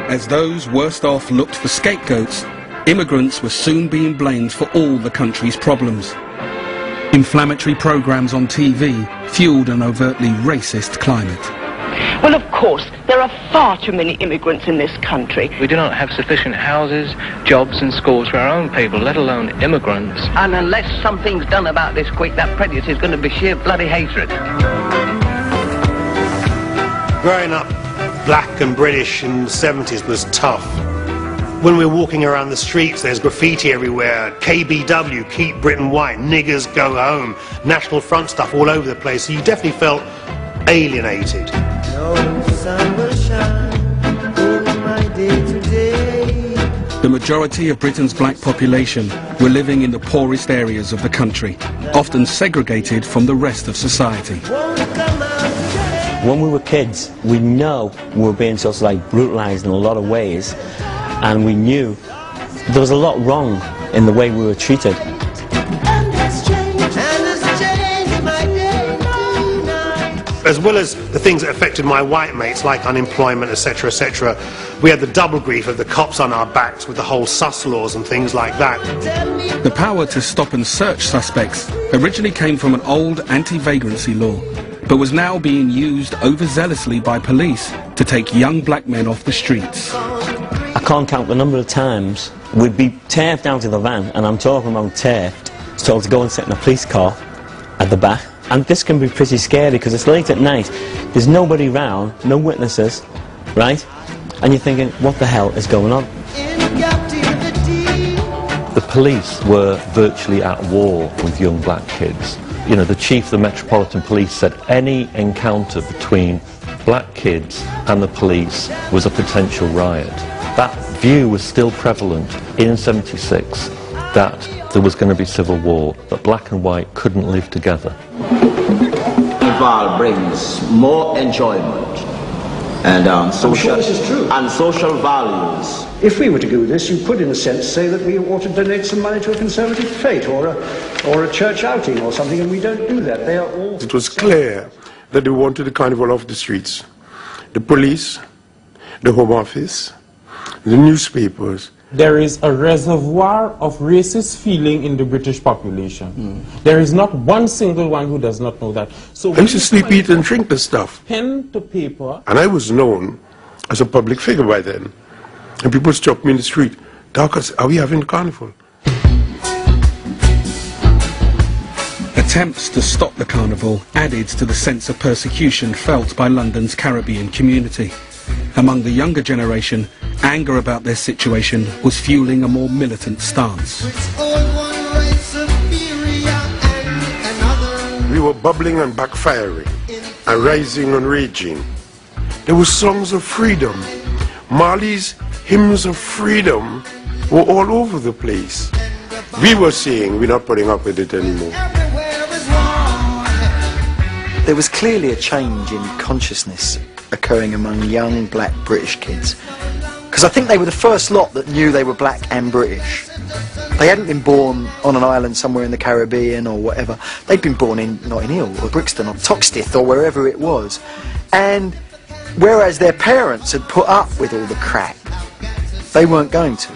As those worst off looked for scapegoats, immigrants were soon being blamed for all the country's problems. Inflammatory programs on TV fueled an overtly racist climate. Well, of course, there are far too many immigrants in this country. We do not have sufficient houses, jobs and schools for our own people, let alone immigrants. And unless something's done about this quick, that prejudice is going to be sheer bloody hatred. Growing up black and British in the 70s was tough. When we were walking around the streets, there's graffiti everywhere. KBW, Keep Britain White, niggers go home, National Front stuff all over the place. So you definitely felt alienated. The majority of Britain's black population were living in the poorest areas of the country, often segregated from the rest of society. When we were kids, we know we were being sort of like brutalised in a lot of ways, and we knew there was a lot wrong in the way we were treated. As well as the things that affected my white mates, like unemployment, etc., etc., we had the double grief of the cops on our backs with the whole sus laws and things like that. The power to stop and search suspects originally came from an old anti-vagrancy law, but was now being used overzealously by police to take young black men off the streets. I can't count the number of times we'd be turfed out of the van, and I'm talking about turfed, told to go and sit in a police car at the back. And this can be pretty scary because it's late at night, there's nobody round, no witnesses, right? And you're thinking, what the hell is going on? The police were virtually at war with young black kids. You know, the chief of the Metropolitan Police said any encounter between black kids and the police was a potential riot. That view was still prevalent in '76, that there was going to be civil war, that black and white couldn't live together. Carnival brings more enjoyment and social values. If we were to do this, you could, in a sense, say that we ought to donate some money to a conservative fete or a church outing or something, and we don't do that. They are all... It was clear that they wanted the carnival off the streets. The police, the Home Office, the newspapers. There is a reservoir of racist feeling in the British population. There is not one single one who does not know that. So I used to sleep, eat and drink the stuff. Pen to paper. And I was known as a public figure by then. And people stopped me in the street. Darkers, are we having a carnival? Attempts to stop the carnival added to the sense of persecution felt by London's Caribbean community. Among the younger generation, anger about their situation was fueling a more militant stance. We were bubbling and backfiring, and rising and raging. There were songs of freedom. Marley's hymns of freedom were all over the place. We were saying we're not putting up with it anymore. There was clearly a change in consciousness occurring among young black British kids, because I think they were the first lot that knew they were black and British. They hadn't been born on an island somewhere in the Caribbean or whatever. They'd been born in Notting Hill or Brixton or Toxteth or wherever it was. And whereas their parents had put up with all the crap, they weren't going to.